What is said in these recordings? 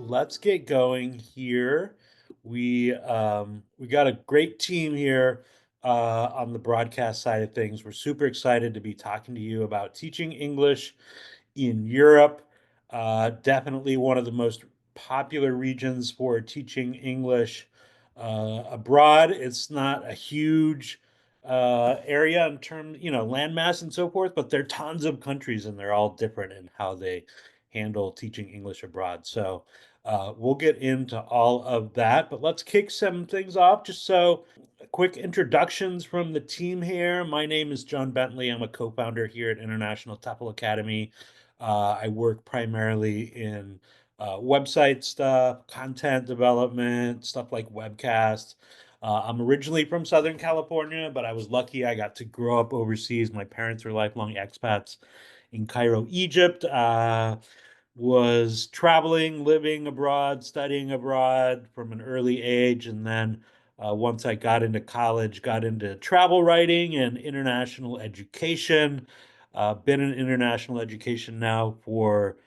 Let's get going here. We got a great team here on the broadcast side of things. We're super excited to be talking to you about teaching English in Europe. Definitely one of the most popular regions for teaching English abroad. It's not a huge area in terms, landmass and so forth, but there are tons of countries and they're all different in how they handle teaching English abroad. We'll get into all of that, but let's kick some things off. Quick introductions from the team here. My name is John Bentley. I'm a co-founder here at International TEFL Academy. I work primarily in website stuff, content development, stuff like webcasts. I'm originally from Southern California, but I was lucky I got to grow up overseas. My parents were lifelong expats in Cairo, Egypt. Was traveling, living abroad, studying abroad from an early age. And then once I got into college, got into travel writing and international education. Been in international education now for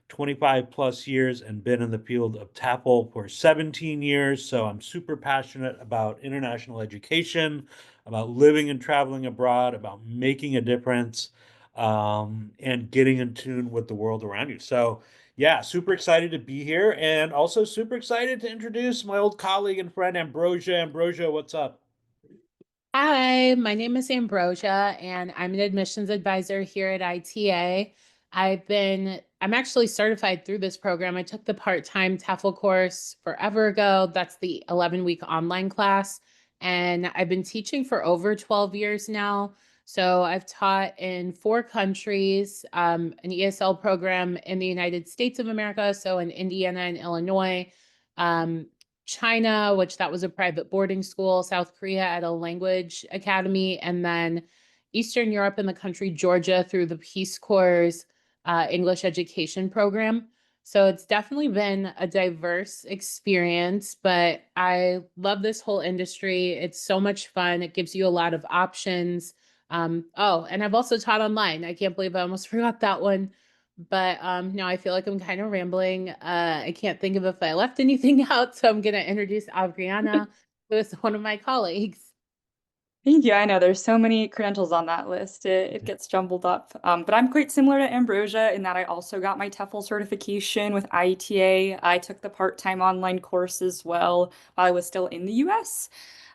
25 plus years and been in the field of TEFL for 17 years. So I'm super passionate about international education, about living and traveling abroad, about making a difference, and getting in tune with the world around you. Yeah, super excited to be here and also super excited to introduce my old colleague and friend, Ambrosia. Ambrosia, what's up? Hi, my name is Ambrosia, and I'm an admissions advisor here at ITA. I'm actually certified through this program. I took the part-time TEFL course forever ago. That's the 11-week online class. And I've been teaching for over 12 years now. So I've taught in 4 countries, an ESL program in the United States of America, so in Indiana and Illinois. Um, China, which that was a private boarding school, South Korea at a language academy, and then Eastern Europe in the country Georgia through the Peace Corps' English education program. So it's definitely been a diverse experience, but I love this whole industry. It's so much fun. It gives you a lot of options. Oh, and I've also taught online. I can't believe I almost forgot that one. But no, I feel like I'm kind of rambling. I can't think of if I left anything out, so I'm gonna introduce Adriana, who is one of my colleagues. Thank you. I know there's so many credentials on that list. It gets jumbled up. But I'm quite similar to Ambrosia in that I also got my TEFL certification with IETA. I took the part-time online course as well while I was still in the US.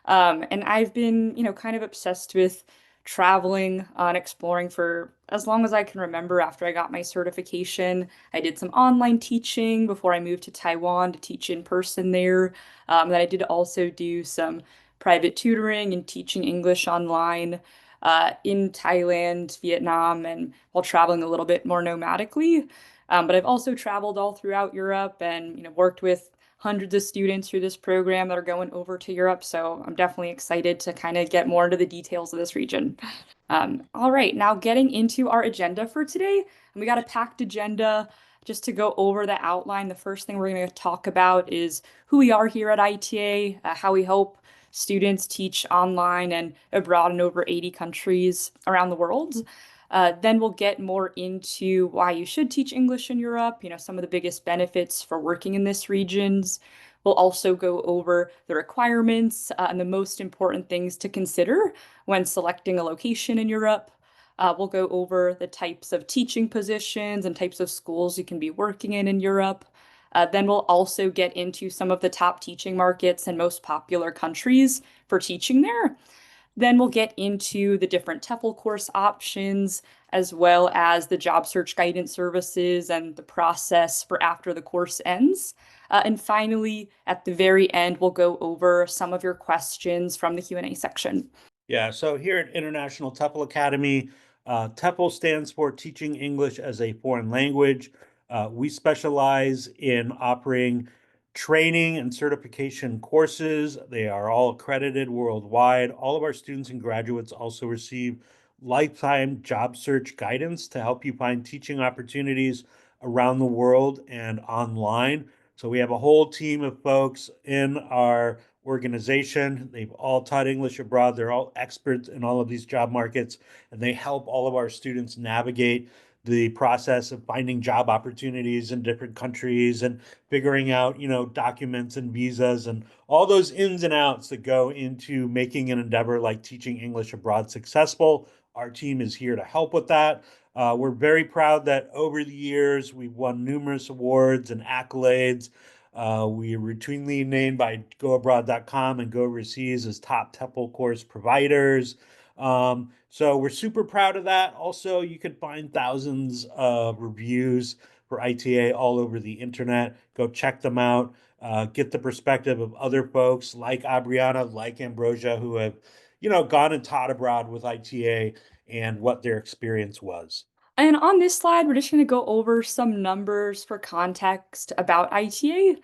And I've been, kind of obsessed with traveling and exploring for as long as I can remember after I got my certification. I did some online teaching before I moved to Taiwan to teach in person there. Then I did also do some private tutoring and teaching English online in Thailand, Vietnam, and while traveling a little bit more nomadically. But I've also traveled all throughout Europe and worked with hundreds of students through this program that are going over to Europe. So I'm definitely excited to kind of get more into the details of this region. All right, now getting into our agenda for today, and we got a packed agenda. Just to go over the outline, the first thing we're going to talk about is who we are here at ITA, how we help students teach online and abroad in over 80 countries around the world. Then we'll get more into why you should teach English in Europe, some of the biggest benefits for working in this regions. We'll also go over the requirements and the most important things to consider when selecting a location in Europe. We'll go over the types of teaching positions and types of schools you can be working in Europe. Then we'll also get into some of the top teaching markets and most popular countries for teaching there. Then we'll get into the different TEFL course options, as well as the job search guidance services and the process for after the course ends. And finally, at the very end, we'll go over some of your questions from the Q&A section. Yeah, so here at International TEFL Academy, TEFL stands for Teaching English as a Foreign Language. We specialize in offering training and certification courses. They are all accredited worldwide. All of our students and graduates also receive lifetime job search guidance to help you find teaching opportunities around the world and online. So we have a whole team of folks in our organization. They've all taught English abroad. They're all experts in all of these job markets, and they help all of our students navigate the process of finding job opportunities in different countries and figuring out, documents and visas and all those ins and outs that go into making an endeavor like teaching English abroad successful. Our team is here to help with that. We're very proud that over the years we've won numerous awards and accolades. We are routinely named by goabroad.com and Go Overseas as top TEFL course providers. So we're super proud of that. Also, you can find thousands of reviews for ITA all over the internet. Go check them out. Get the perspective of other folks like Abriana, like Ambrosia, who have, gone and taught abroad with ITA and what their experience was. And on this slide, we're just going to go over some numbers for context about ITA.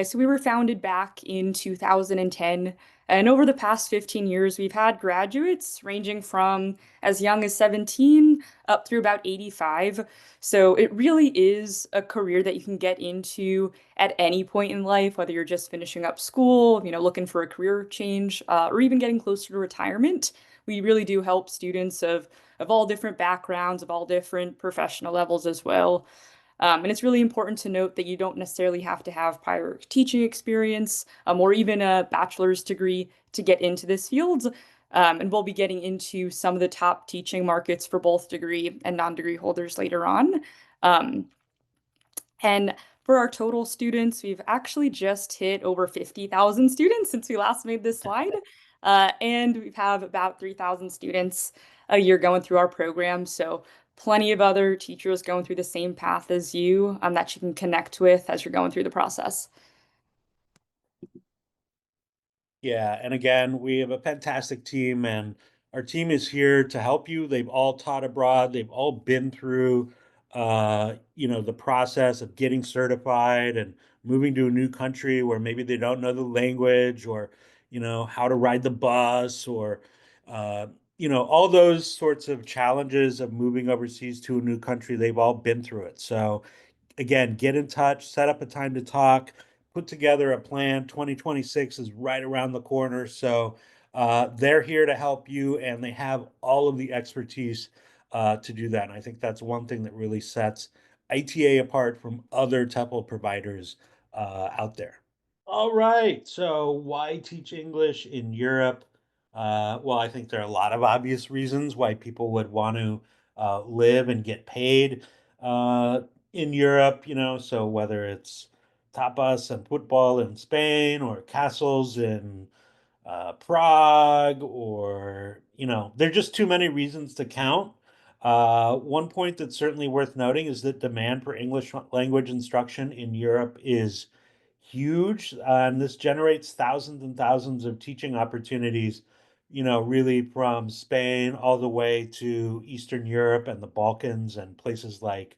So we were founded back in 2010, and over the past 15 years, we've had graduates ranging from as young as 17 up through about 85. So it really is a career that you can get into at any point in life, whether you're just finishing up school, looking for a career change, or even getting closer to retirement. We really do help students of all different backgrounds, of all different professional levels as well. And it's really important to note that you don't necessarily have to have prior teaching experience or even a bachelor's degree to get into this field. And we'll be getting into some of the top teaching markets for both degree and non-degree holders later on. And for our total students, we've actually just hit over 50,000 students since we last made this slide. And we have about 3,000 students a year going through our program. So plenty of other teachers going through the same path as you that you can connect with as you're going through the process. Yeah, and again, we have a fantastic team, and our team is here to help you. They've all taught abroad. They've all been through, the process of getting certified and moving to a new country where maybe they don't know the language or, how to ride the bus or, all those sorts of challenges of moving overseas to a new country. They've all been through it. So again, get in touch, set up a time to talk, put together a plan. 2026 is right around the corner. So they're here to help you and they have all of the expertise to do that. And I think that's one thing that really sets ITA apart from other TEFL providers out there. All right. So why teach English in Europe? Well, I think there are a lot of obvious reasons why people would want to live and get paid in Europe, so whether it's tapas and football in Spain or castles in Prague, or, there are just too many reasons to count. One point that's certainly worth noting is that demand for English language instruction in Europe is huge. And this generates thousands and thousands of teaching opportunities, really from Spain all the way to Eastern Europe and the Balkans and places like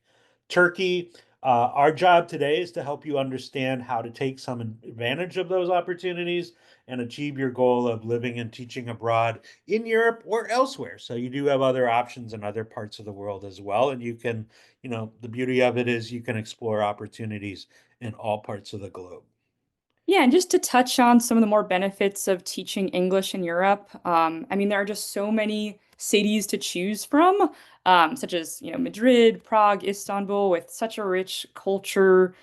Turkey. Our job today is to help you understand how to take some advantage of those opportunities and achieve your goal of living and teaching abroad in Europe or elsewhere. So you do have other options in other parts of the world as well. And you can, the beauty of it is you can explore opportunities in all parts of the globe. Yeah, and just to touch on some of the more benefits of teaching English in Europe, I mean, there are just so many cities to choose from, such as, Madrid, Prague, Istanbul, with such a rich culture,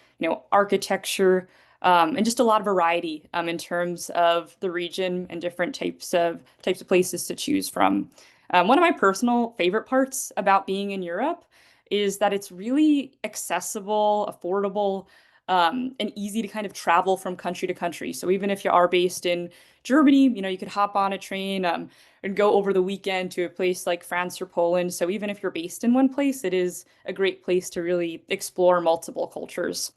architecture, and just a lot of variety, in terms of the region and different types of places to choose from. One of my personal favorite parts about being in Europe is that it's really accessible, affordable, and easy to kind of travel from country to country. So even if you are based in Germany, you could hop on a train and go over the weekend to a place like France or Poland. So even if you're based in one place, it is a great place to really explore multiple cultures.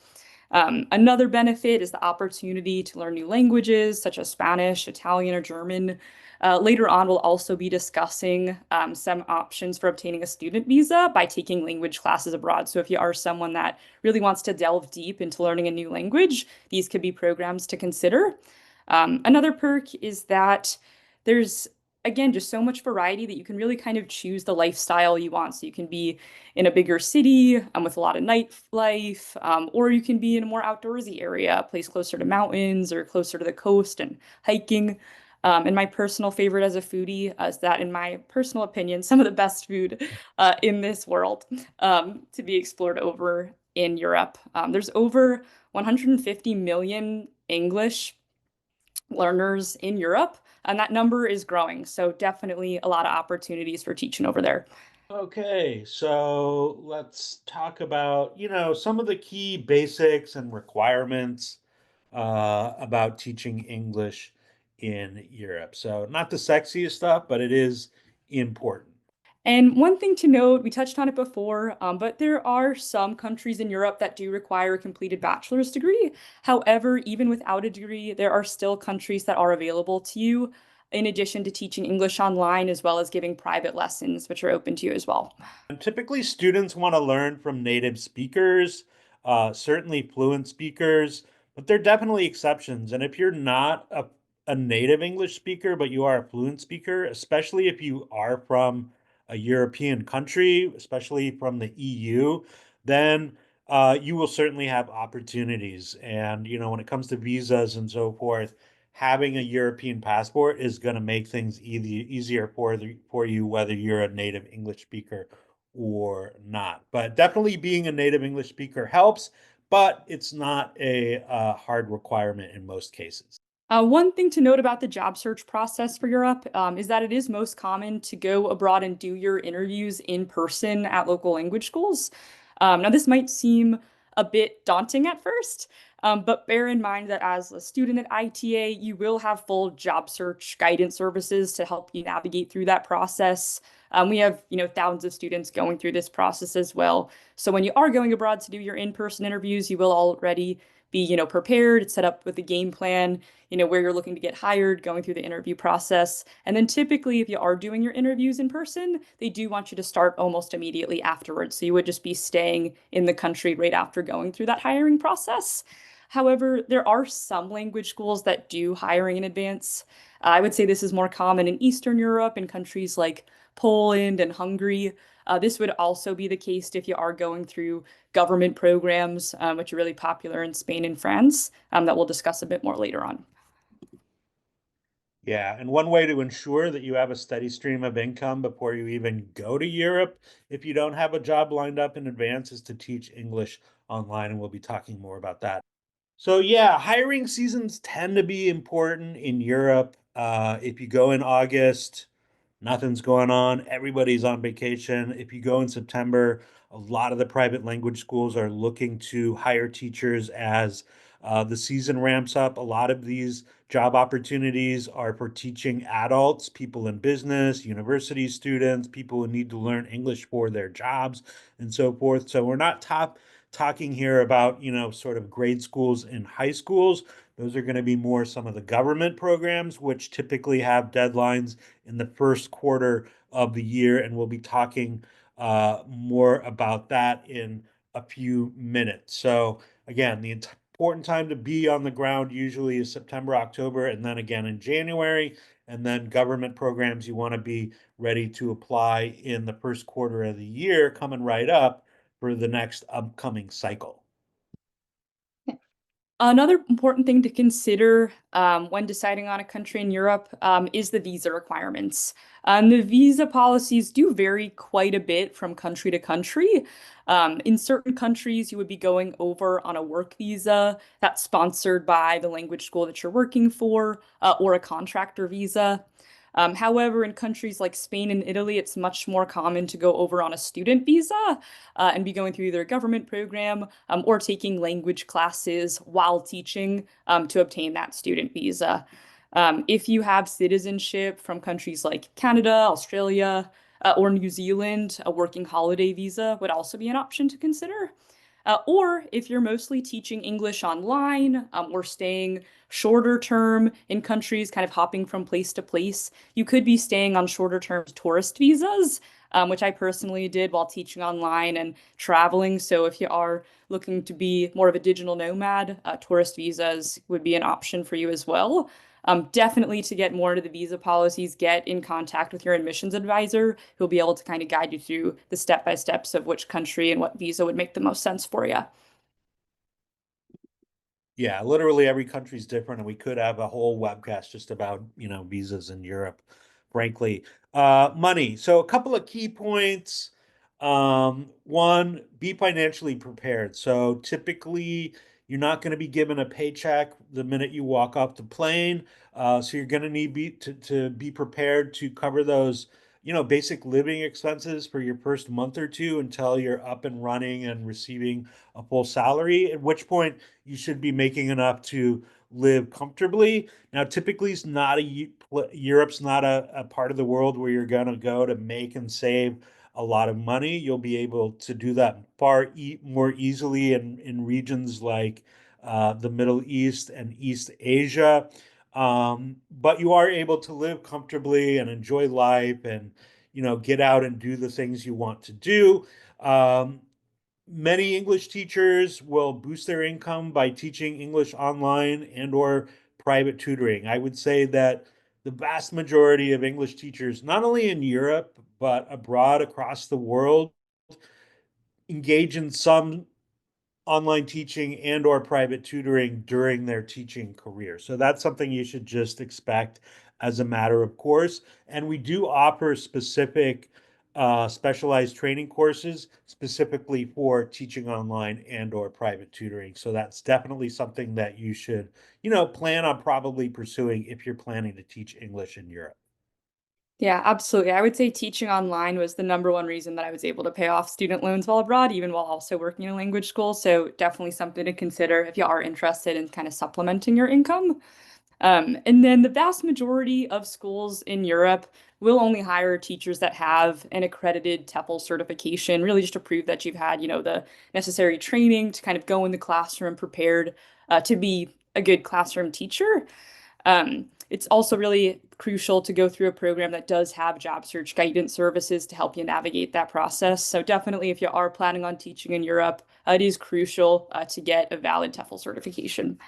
Another benefit is the opportunity to learn new languages such as Spanish, Italian, or German. Later on, we'll also be discussing some options for obtaining a student visa by taking language classes abroad. So if you are someone that really wants to delve deep into learning a new language, these could be programs to consider. Another perk is that there's, again, just so much variety that you can really kind of choose the lifestyle you want. So you can be in a bigger city with a lot of nightlife, or you can be in a more outdoorsy area, a place closer to mountains or closer to the coast and hiking. And my personal favorite as a foodie is that, in my personal opinion, some of the best food in this world to be explored over in Europe. There's over 150 million English learners in Europe, and that number is growing. So definitely a lot of opportunities for teaching over there. Okay, so let's talk about, some of the key basics and requirements about teaching English in Europe. So not the sexiest stuff, but it is important. And one thing to note, we touched on it before, but there are some countries in Europe that do require a completed bachelor's degree. However, even without a degree, there are still countries that are available to you, in addition to teaching English online, as well as giving private lessons, which are open to you as well. And typically, students want to learn from native speakers, certainly fluent speakers, but there are definitely exceptions. And if you're not a native English speaker, but you are a fluent speaker, especially if you are from a European country, especially from the EU, then you will certainly have opportunities. And, when it comes to visas and so forth, having a European passport is going to make things easier for you, whether you're a native English speaker or not. But definitely being a native English speaker helps, but it's not a hard requirement in most cases. One thing to note about the job search process for Europe is that it is most common to go abroad and do your interviews in person at local language schools. Now, this might seem a bit daunting at first, but bear in mind that as a student at ITA, you will have full job search guidance services to help you navigate through that process. We have, thousands of students going through this process as well. So when you are going abroad to do your in-person interviews, you will already be, prepared, set up with a game plan, where you're looking to get hired, going through the interview process. And then typically, if you are doing your interviews in person, they do want you to start almost immediately afterwards. So you would just be staying in the country right after going through that hiring process. However, there are some language schools that do hiring in advance. I would say this is more common in Eastern Europe, in countries like Poland and Hungary. This would also be the case if you are going through government programs, which are really popular in Spain and France, that we'll discuss a bit more later on. Yeah, and one way to ensure that you have a steady stream of income before you even go to Europe, if you don't have a job lined up in advance, is to teach English online, and we'll be talking more about that. So yeah, hiring seasons tend to be important in Europe. If you go in August, nothing's going on. Everybody's on vacation. If you go in September, a lot of the private language schools are looking to hire teachers as the season ramps up. A lot of these job opportunities are for teaching adults, people in business, university students, people who need to learn English for their jobs, and so forth. So we're not talking here about, sort of grade schools and high schools. Those are going to be more some of the government programs, which typically have deadlines in the first quarter of the year. And we'll be talking more about that in a few minutes. So, again, the important time to be on the ground usually is September, October, and then again in January. And then government programs, you want to be ready to apply in the first quarter of the year coming right up for the next upcoming cycle. Another important thing to consider when deciding on a country in Europe is the visa requirements. The visa policies do vary quite a bit from country to country. In certain countries, you would be going over on a work visa that's sponsored by the language school that you're working for, or a contractor visa. However, in countries like Spain and Italy, it's much more common to go over on a student visa and be going through either a government program or taking language classes while teaching to obtain that student visa. If you have citizenship from countries like Canada, Australia, or New Zealand, a working holiday visa would also be an option to consider. Or if you're mostly teaching English online or staying shorter term in countries, kind of hopping from place to place, you could be staying on shorter term tourist visas, which I personally did while teaching online and traveling. So if you are looking to be more of a digital nomad, tourist visas would be an option for you as well. Definitely to get more into the visa policies, get in contact with your admissions advisor who'll be able to kind of guide you through the step-by-steps of which country and what visa would make the most sense for you. Yeah, literally every country's different, and we could have a whole webcast just about, visas in Europe, frankly. Money. So a couple of key points. One, be financially prepared. So typically, you're not going to be given a paycheck the minute you walk off the plane. So you're going to need to be prepared to cover those, basic living expenses for your first month or two until you're up and running and receiving a full salary, at which point you should be making enough to live comfortably. Now, typically, it's not Europe's not a part of the world where you're going to go to make and save a lot of money. You'll be able to do that more easily in regions like the Middle East and East Asia. But you are able to live comfortably and enjoy life and, get out and do the things you want to do. Um, Many English teachers will boost their income by teaching English online and or private tutoring. I would say that the vast majority of English teachers, not only in Europe, but abroad across the world, engage in some online teaching and or private tutoring during their teaching career. So that's something you should just expect as a matter of course. And we do offer specific specialized training courses specifically for teaching online and or private tutoring. So that's definitely something that you should, plan on probably pursuing if you're planning to teach English in Europe. Yeah, absolutely. I would say teaching online was the number one reason that I was able to pay off student loans while abroad, even while also working in a language school. So definitely something to consider if you are interested in kind of supplementing your income. And then the vast majority of schools in Europe will only hire teachers that have an accredited TEFL certification, really just to prove that you've had, the necessary training to kind of go in the classroom prepared to be a good classroom teacher. It's also really crucial to go through a program that does have job search guidance services to help you navigate that process. So definitely, if you are planning on teaching in Europe, it is crucial to get a valid TEFL certification.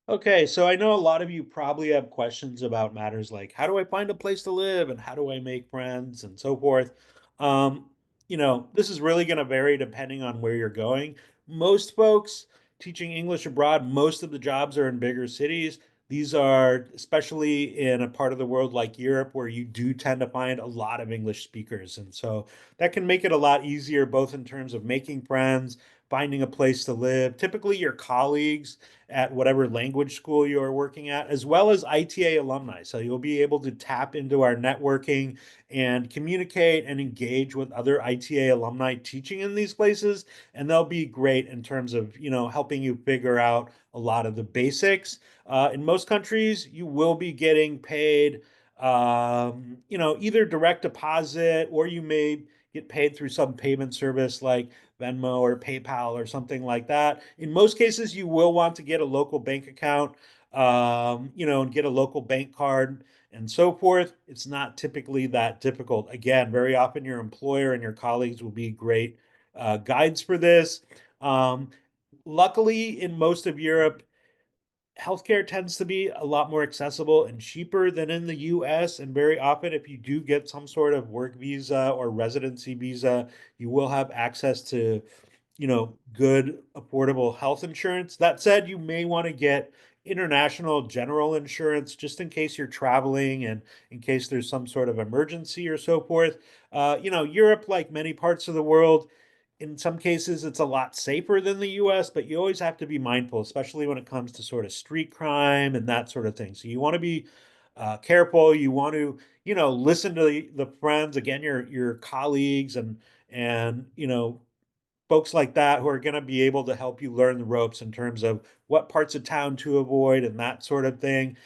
Okay, so I know a lot of you probably have questions about matters like how do I find a place to live and how do I make friends and so forth. This is really going to vary depending on where you're going. Most folks teaching English abroad, most of the jobs are in bigger cities. These are especially in a part of the world like Europe where you do tend to find a lot of English speakers. And so that can make it a lot easier, both in terms of making friends, finding a place to live. Typically, your colleagues at whatever language school you're working at, as well as ITA alumni. So you'll be able to tap into our networking and communicate and engage with other ITA alumni teaching in these places. And they'll be great in terms of, helping you figure out a lot of the basics. In most countries, you will be getting paid, either direct deposit or you may get paid through some payment service like Venmo or PayPal or something like that. In most cases, you will want to get a local bank account, and get a local bank card and so forth. It's not typically that difficult. Again, very often your employer and your colleagues will be great guides for this. Um, Luckily, in most of Europe, healthcare tends to be a lot more accessible and cheaper than in the US. And very often, if you do get some sort of work visa or residency visa, you will have access to, good, affordable health insurance. That said, you may want to get international general insurance just in case you're traveling and in case there's some sort of emergency or so forth. Europe, like many parts of the world, in some cases it's a lot safer than the US, but you always have to be mindful, especially when it comes to sort of street crime and that sort of thing. So you want to be careful. You want to, listen to the friends, again, your colleagues and folks like that who are going to be able to help you learn the ropes in terms of what parts of town to avoid and that sort of thing.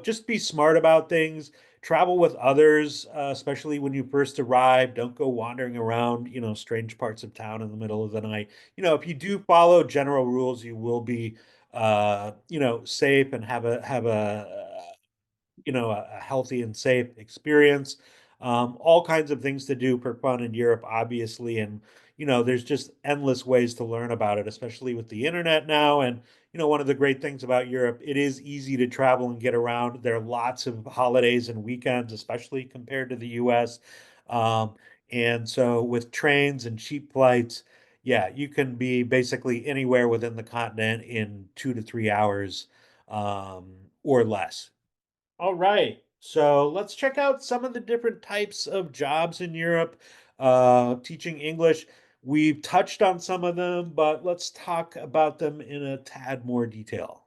Just be smart about things. Travel with others, especially when you first arrive. Don't go wandering around, strange parts of town in the middle of the night. If you do follow general rules, you will be, safe and have a healthy and safe experience. All kinds of things to do for fun in Europe, obviously, and there's just endless ways to learn about it, especially with the internet now. And one of the great things about Europe, it is easy to travel and get around. There are lots of holidays and weekends, especially compared to the U.S. And so, with trains and cheap flights, yeah, you can be basically anywhere within the continent in 2 to 3 hours, or less. All right. So let's check out some of the different types of jobs in Europe, teaching English. We've touched on some of them, but let's talk about them in a tad more detail.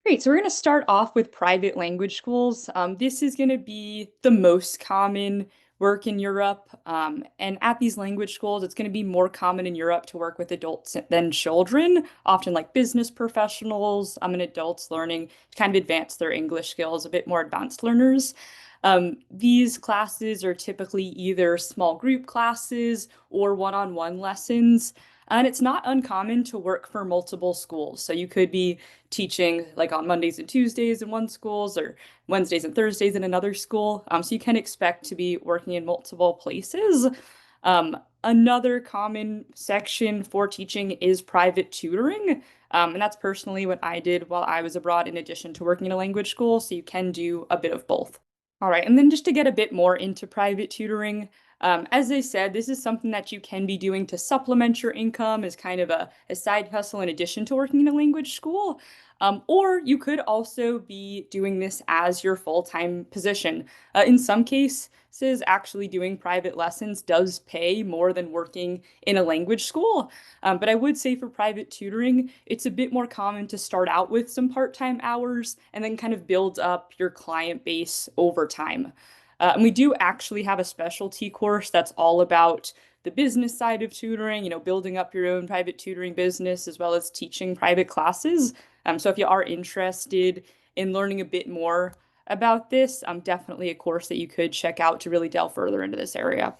Great. So we're going to start off with private language schools. This is going to be the most common work in Europe. And at these language schools, it's going to be more common in Europe to work with adults than children, often like business professionals, and adults learning to kind of advance their English skills, a bit more advanced learners. These classes are typically either small group classes or one-on-one lessons. And it's not uncommon to work for multiple schools. So you could be teaching like on Mondays and Tuesdays in one schools or Wednesdays and Thursdays in another school. So you can expect to be working in multiple places. Another common section for teaching is private tutoring. And that's personally what I did while I was abroad in addition to working in a language school. So you can do a bit of both. All right, and then just to get a bit more into private tutoring, as I said, this is something that you can be doing to supplement your income as kind of a side hustle in addition to working in a language school. Or you could also be doing this as your full-time position. In some cases, actually doing private lessons does pay more than working in a language school. But I would say for private tutoring, it's a bit more common to start out with some part-time hours and then kind of build up your client base over time. And we do actually have a specialty course that's all about the business side of tutoring, building up your own private tutoring business as well as teaching private classes. So if you are interested in learning a bit more about this, definitely a course that you could check out to really delve further into this area.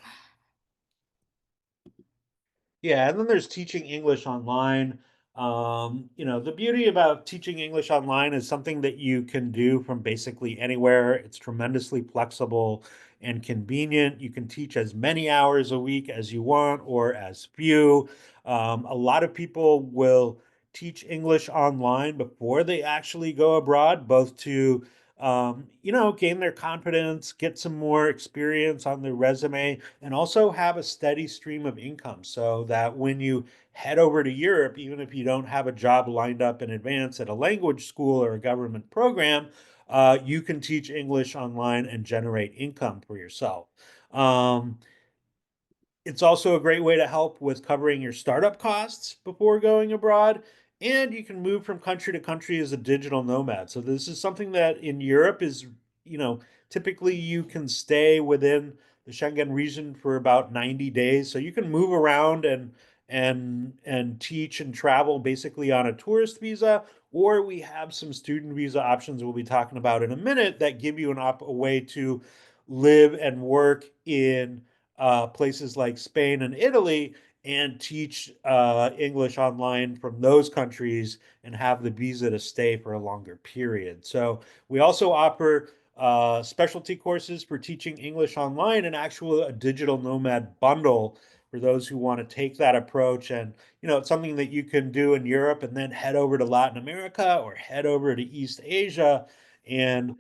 Yeah, and then there's teaching English online. The beauty about teaching English online is something that you can do from basically anywhere. It's tremendously flexible and convenient. You can teach as many hours a week as you want or as few. A lot of people will teach English online before they actually go abroad, both to gain their confidence, get some more experience on their resume, and also have a steady stream of income so that when you head over to Europe, even if you don't have a job lined up in advance at a language school or a government program, you can teach English online and generate income for yourself. Um, it's also a great way to help with covering your startup costs before going abroad. And you can move from country to country as a digital nomad. So this is something that in Europe is, you know, typically you can stay within the Schengen region for about 90 days. So you can move around and teach and travel basically on a tourist visa, or we have some student visa options we'll be talking about in a minute that give you a way to live and work in places like Spain and Italy and teach English online from those countries and have the visa to stay for a longer period. So we also offer specialty courses for teaching English online and actual a digital nomad bundle for those who want to take that approach. And it's something that you can do in Europe and then head over to Latin America or head over to East Asia and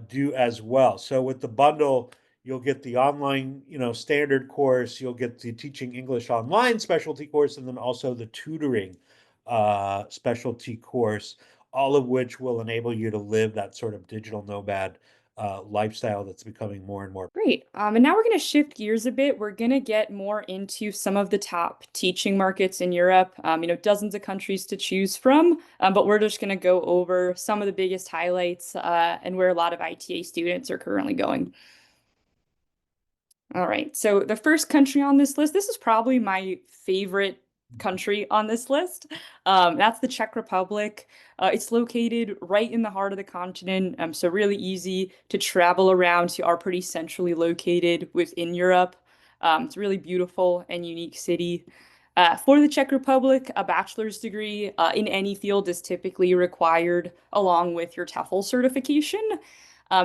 do as well. So with the bundle, you'll get the online, standard course, you'll get the teaching English online specialty course, and then also the tutoring specialty course, all of which will enable you to live that sort of digital nomad lifestyle that's becoming more and more. Great. And now we're going to shift gears a bit. We're going to get more into some of the top teaching markets in Europe. Dozens of countries to choose from, but we're just going to go over some of the biggest highlights and where a lot of ITA students are currently going. All right. So the first country on this list, this is probably my favorite country on this list. That's the Czech Republic. It's located right in the heart of the continent, so really easy to travel around. You are pretty centrally located within Europe. It's a really beautiful and unique city. For the Czech Republic, a bachelor's degree in any field is typically required along with your TEFL certification.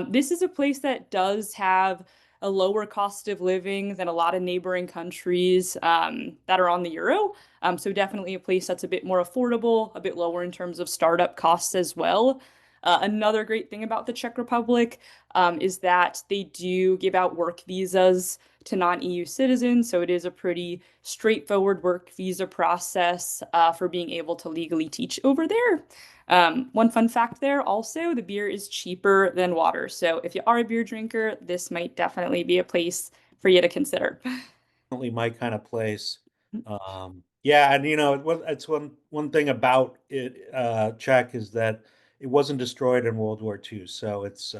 This is a place that does have a lower cost of living than a lot of neighboring countries that are on the euro. So definitely a place that's a bit more affordable, a bit lower in terms of startup costs as well. Another great thing about the Czech Republic is that they do give out work visas to non-EU citizens, so it is a pretty straightforward work visa process for being able to legally teach over there. One fun fact there also, the beer is cheaper than water. So if you are a beer drinker, this might definitely be a place for you to consider. Definitely my kind of place. Yeah, and it's one thing about it, Czech, is that it wasn't destroyed in World War II, so its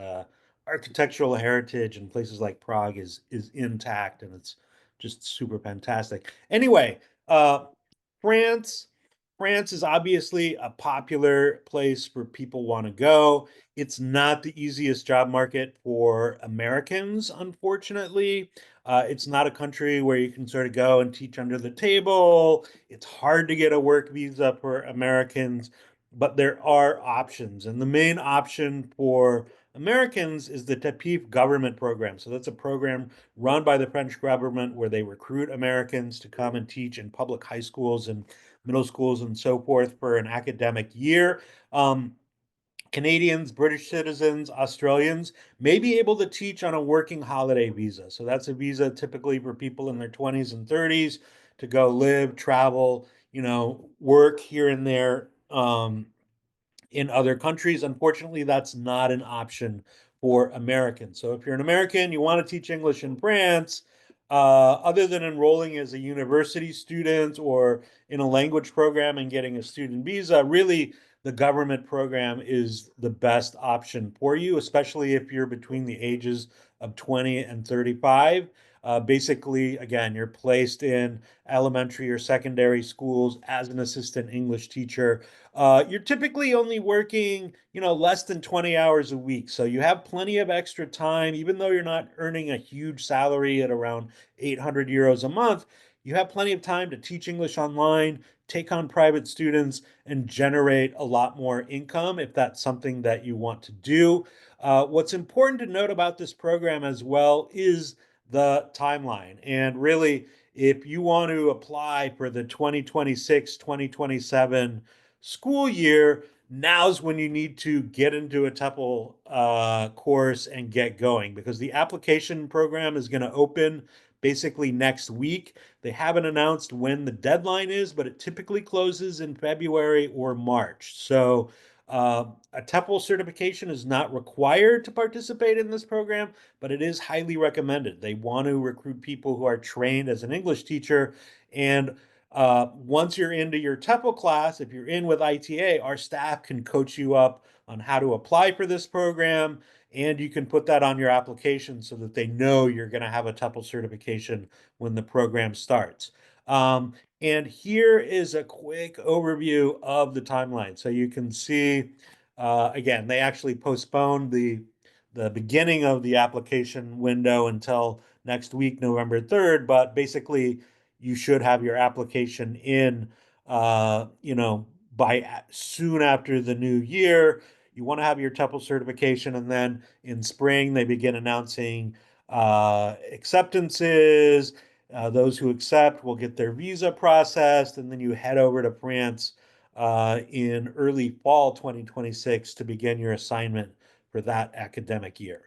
architectural heritage in places like Prague is intact, and it's just super fantastic. Anyway, France, France is obviously a popular place where people want to go. It's not the easiest job market for Americans, unfortunately. It's not a country where you can sort of go and teach under the table. It's hard to get a work visa for Americans, but there are options. And the main option for Americans is the TEFL government program. So that's a program run by the French government where they recruit Americans to come and teach in public high schools and middle schools and so forth for an academic year. Canadians, British citizens, Australians may be able to teach on a working holiday visa. So that's a visa typically for people in their 20s and 30s to go live, travel, work here and there in other countries. Unfortunately, that's not an option for Americans. So if you're an American, you want to teach English in France, other than enrolling as a university student or in a language program and getting a student visa, really the government program is the best option for you, especially if you're between the ages of 20 and 35. Basically, again, you're placed in elementary or secondary schools as an assistant English teacher. You're typically only working, less than 20 hours a week. So you have plenty of extra time, even though you're not earning a huge salary at around 800 euros a month. You have plenty of time to teach English online, take on private students, and generate a lot more income if that's something that you want to do. What's important to note about this program as well is the timeline. And really, if you want to apply for the 2026-2027 school year, now's when you need to get into a TEFL course and get going, because the application program is going to open basically next week. They haven't announced when the deadline is, but it typically closes in February or March. So a TEFL certification is not required to participate in this program, but it is highly recommended. They want to recruit people who are trained as an English teacher. And once you're into your TEFL class, if you're in with ITA, our staff can coach you up on how to apply for this program, and you can put that on your application so that they know you're going to have a TEFL certification when the program starts. And here is a quick overview of the timeline. So you can see, again, they actually postponed the beginning of the application window until next week, November 3rd, but basically you should have your application in, by soon after the new year. You want to have your TEFL certification, and then in spring they begin announcing acceptances. Those who accept will get their visa processed, and then you head over to France in early fall 2026 to begin your assignment for that academic year.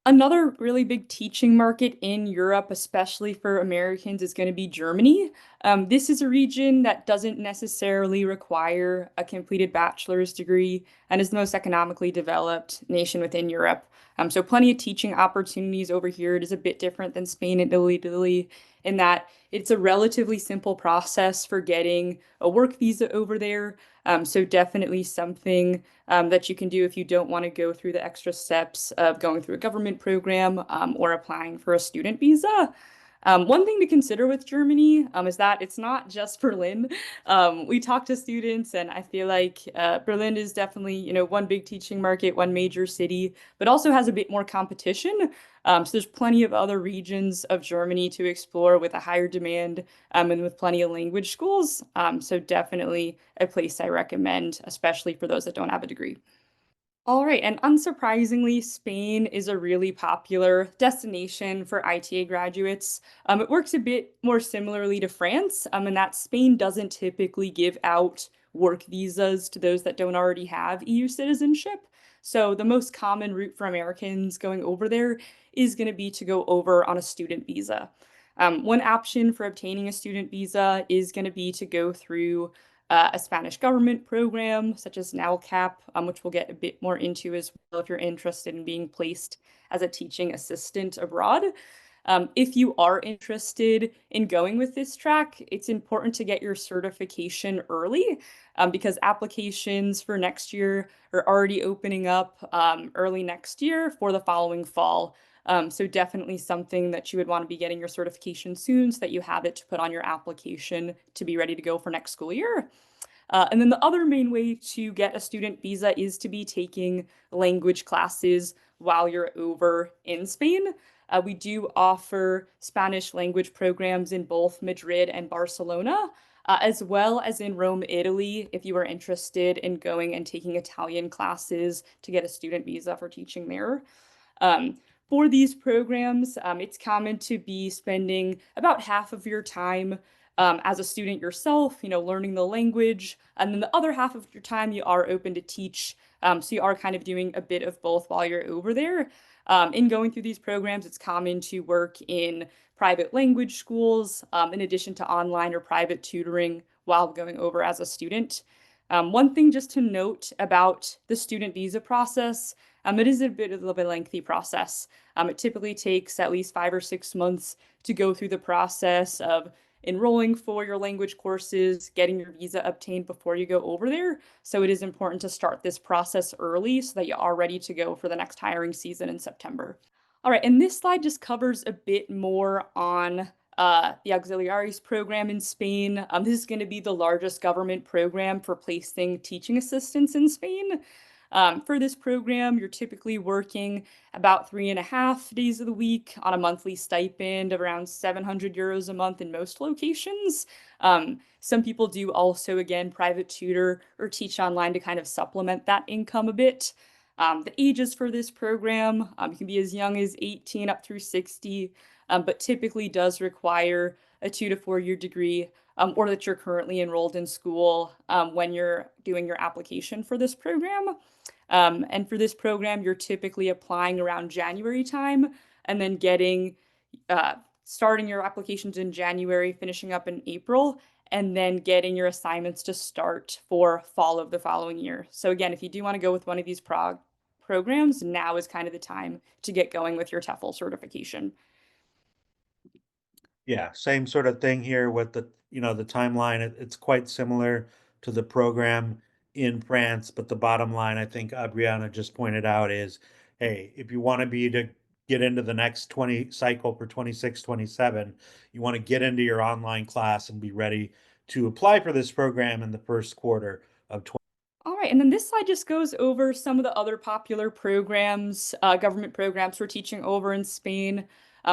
Another really big teaching market in Europe, especially for Americans, is going to be Germany. This is a region that doesn't necessarily require a completed bachelor's degree and is the most economically developed nation within Europe. So plenty of teaching opportunities over here. It is a bit different than Spain and Italy in that it's a relatively simple process for getting a work visa over there. So definitely something that you can do if you don't want to go through the extra steps of going through a government program or applying for a student visa. One thing to consider with Germany is that it's not just Berlin. We talk to students, and I feel like Berlin is definitely, one big teaching market, one major city, but also has a bit more competition. So there's plenty of other regions of Germany to explore with a higher demand and with plenty of language schools. So definitely a place I recommend, especially for those that don't have a degree. All right, and unsurprisingly, Spain is a really popular destination for ITA graduates. It works a bit more similarly to France, in that Spain doesn't typically give out work visas to those that don't already have EU citizenship. So the most common route for Americans going over there is going to be to go over on a student visa. One option for obtaining a student visa is going to be to go through a Spanish government program, such as NALCAP, which we'll get a bit more into as well if you're interested in being placed as a teaching assistant abroad. If you are interested in going with this track, it's important to get your certification early because applications for next year are already opening up early next year for the following fall. So definitely something that you would want to be getting your certification soon so that you have it to put on your application to be ready to go for next school year. And then the other main way to get a student visa is to be taking language classes while you're over in Spain. We do offer Spanish language programs in both Madrid and Barcelona, as well as in Rome, Italy, if you are interested in going and taking Italian classes to get a student visa for teaching there. Um, for these programs, it's common to be spending about half of your time as a student yourself, learning the language, and then the other half of your time you are open to teach. So you are kind of doing a bit of both while you're over there. In going through these programs, it's common to work in private language schools, in addition to online or private tutoring while going over as a student. One thing just to note about the student visa process, it is a little bit lengthy process. It typically takes at least 5 or 6 months to go through the process of enrolling for your language courses, getting your visa obtained before you go over there. So it is important to start this process early so that you are ready to go for the next hiring season in September. All right, and this slide just covers a bit more on the Auxiliaries program in Spain. This is going to be the largest government program for placing teaching assistants in Spain. For this program, you're typically working about 3.5 days of the week on a monthly stipend of around 700 euros a month in most locations. Some people do also, again, private tutor or teach online to kind of supplement that income a bit. The ages for this program can be as young as 18 up through 60, but typically does require a 2 to 4 year degree or that you're currently enrolled in school when you're doing your application for this program. And for this program, you're typically applying around January time and then starting your applications in January, finishing up in April, and then getting your assignments to start for fall of the following year. So again, if you do want to go with one of these programs, now is kind of the time to get going with your TEFL certification. Yeah, same sort of thing here with the timeline. It's quite similar to the program in France, but the bottom line, I think Adriana just pointed out is, hey, if you want to get into the next 20 cycle for 26, 27, you want to get into your online class and be ready to apply for this program in the first quarter of 20. All right, and then this slide just goes over some of the other popular programs, government programs we're teaching over in Spain.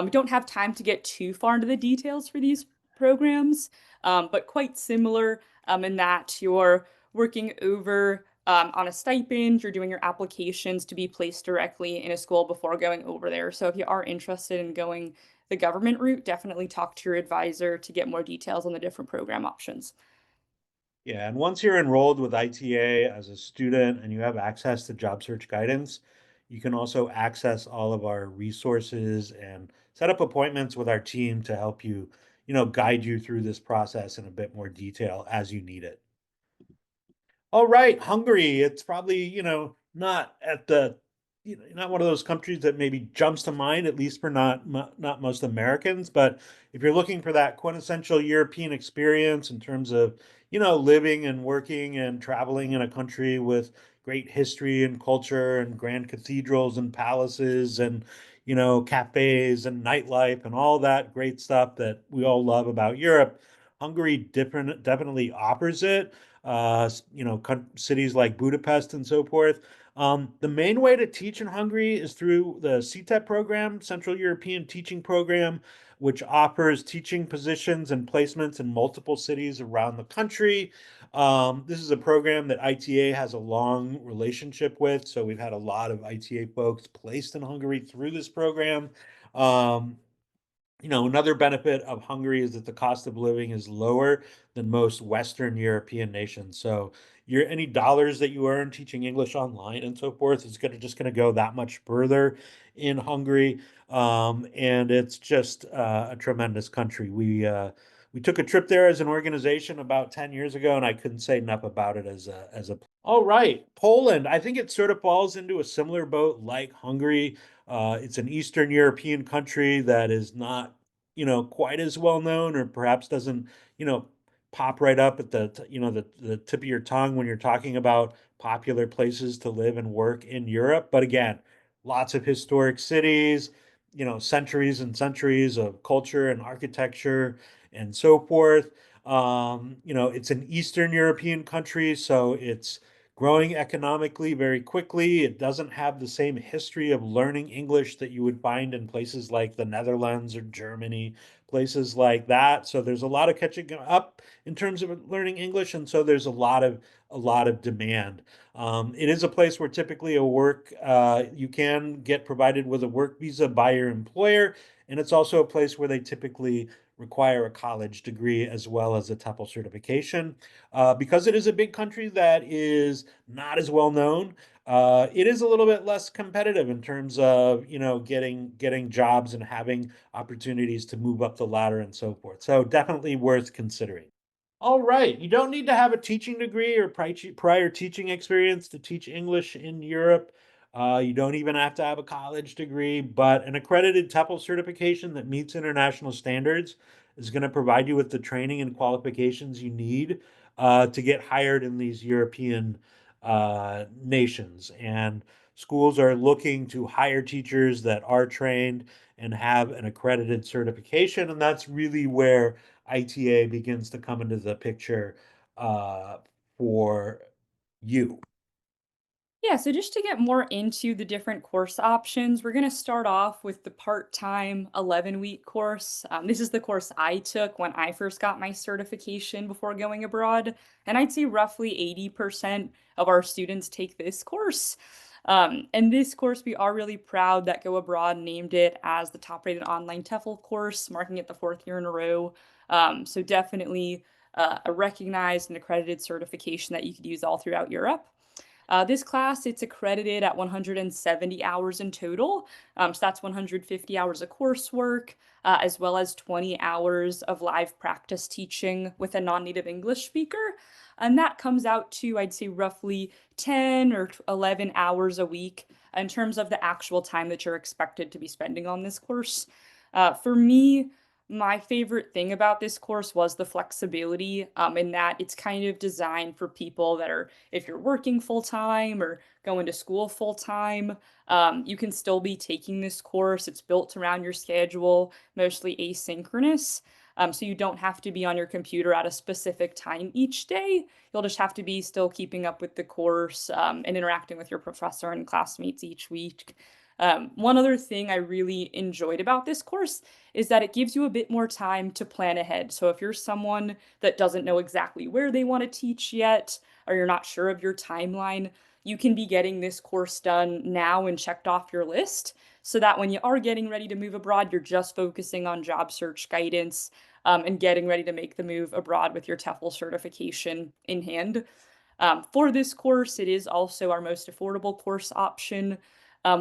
We don't have time to get too far into the details for these programs, but quite similar in that you're working over on a stipend, you're doing your applications to be placed directly in a school before going over there. So if you are interested in going the government route, definitely talk to your advisor to get more details on the different program options. Yeah, and once you're enrolled with ITA as a student and you have access to job search guidance, you can also access all of our resources and set up appointments with our team to help you, guide you through this process in a bit more detail as you need it. All right, Hungary. It's probably, not at not one of those countries that maybe jumps to mind, at least for not most Americans. But if you're looking for that quintessential European experience in terms of, living and working and traveling in a country with great history and culture and grand cathedrals and palaces and, cafes and nightlife and all that great stuff that we all love about Europe, Hungary definitely offers it. Cities like Budapest and so forth. The main way to teach in Hungary is through the CTEP program, Central European Teaching Program, which offers teaching positions and placements in multiple cities around the country. This is a program that ITA has a long relationship with, so we've had a lot of ITA folks placed in Hungary through this program. Um, Another benefit of Hungary is that the cost of living is lower than most Western European nations. So your any dollars that you earn teaching English online and so forth is just gonna go that much further in Hungary. And it's just a tremendous country. We took a trip there as an organization about 10 years ago, and I couldn't say enough about it as a all right. Poland, I think it sort of falls into a similar boat like Hungary. It's an Eastern European country that is not, quite as well known, or perhaps doesn't, you know, pop right up at the tip of your tongue when you're talking about popular places to live and work in Europe. But again, lots of historic cities, centuries and centuries of culture and architecture and so forth. It's an Eastern European country, so it's growing economically very quickly. It doesn't have the same history of learning English that you would find in places like the Netherlands or Germany, places like that. So there's a lot of catching up in terms of learning English, and so there's a lot of demand. It is a place where typically you can get provided with a work visa by your employer, and it's also a place where they typically require a college degree as well as a TEFL certification. Because it is a big country that is not as well known, it is a little bit less competitive in terms of getting jobs and having opportunities to move up the ladder and so forth. So definitely worth considering. All right. You don't need to have a teaching degree or prior teaching experience to teach English in Europe. You don't even have to have a college degree, but an accredited TEFL certification that meets international standards is going to provide you with the training and qualifications you need to get hired in these European nations. And schools are looking to hire teachers that are trained and have an accredited certification. And that's really where ITA begins to come into the picture uh, for you. Yeah, so just to get more into the different course options, we're going to start off with the part-time 11-week course. This is the course I took when I first got my certification before going abroad, and I'd say roughly 80% of our students take this course. And this course, we are really proud that Go Abroad named it as the top-rated online TEFL course, marking it the fourth year in a row. So definitely a recognized and accredited certification that you could use all throughout Europe. This class, it's accredited at 170 hours in total. So that's 150 hours of coursework, as well as 20 hours of live practice teaching with a non-native English speaker. And that comes out to, I'd say, roughly 10 or 11 hours a week in terms of the actual time that you're expected to be spending on this course. For me, my favorite thing about this course was the flexibility, in that it's kind of designed for people that are, if you're working full time or going to school full time, you can still be taking this course. It's built around your schedule, mostly asynchronous. So you don't have to be on your computer at a specific time each day. You'll just have to be still keeping up with the course, and interacting with your professor and classmates each week. One other thing I really enjoyed about this course is that it gives you a bit more time to plan ahead. So if you're someone that doesn't know exactly where they want to teach yet, or you're not sure of your timeline, you can be getting this course done now and checked off your list so that when you are getting ready to move abroad, you're just focusing on job search guidance, and getting ready to make the move abroad with your TEFL certification in hand. For this course, it is also our most affordable course option.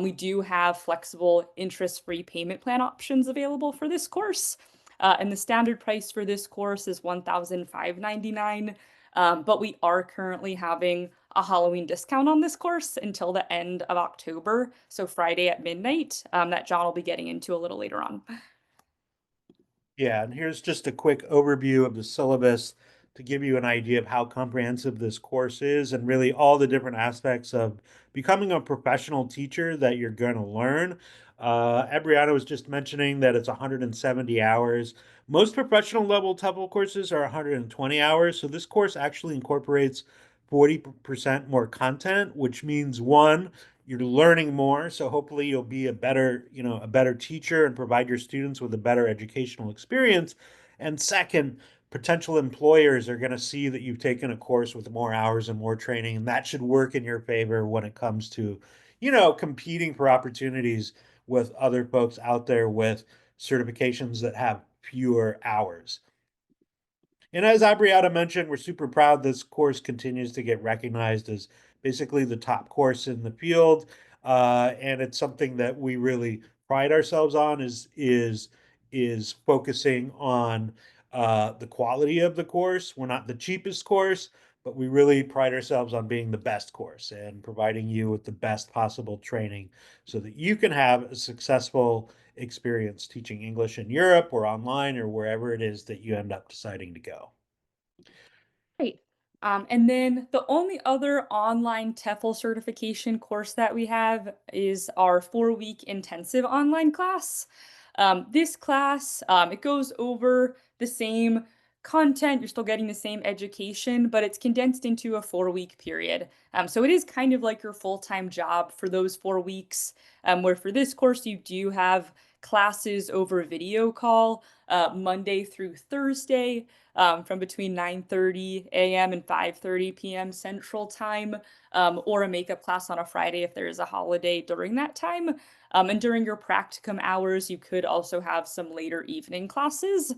We do have flexible interest-free payment plan options available for this course. And the standard price for this course is $1,599. But we are currently having a Halloween discount on this course until the end of October, so Friday at midnight, that John will be getting into a little later on. Yeah, and here's just a quick overview of the syllabus to give you an idea of how comprehensive this course is and really all the different aspects of becoming a professional teacher that you're going to learn. Adriana was just mentioning that it's 170 hours. Most professional level TEFL courses are 120 hours, so this course actually incorporates 40% more content, which means one, you're learning more, so hopefully you'll be a better teacher and provide your students with a better educational experience. And second, potential employers are going to see that you've taken a course with more hours and more training, and that should work in your favor when it comes to competing for opportunities with other folks out there with certifications that have fewer hours. And as Abriata mentioned, we're super proud this course continues to get recognized as basically the top course in the field. And it's something that we really pride ourselves on is focusing on the quality of the course. We're not the cheapest course, but we really pride ourselves on being the best course and providing you with the best possible training so that you can have a successful experience teaching English in Europe or online or wherever it is that you end up deciding to go. Great. And then the only other online TEFL certification course that we have is our 4-week intensive online class. This class, it goes over the same content. You're still getting the same education, but it's condensed into a 4-week period. So it is kind of like your full-time job for those 4 weeks, where for this course, you do have classes over video call Monday through Thursday from between 9:30 a.m. and 5:30 p.m. Central Time, or a makeup class on a Friday if there is a holiday during that time. And during your practicum hours, you could also have some later evening classes.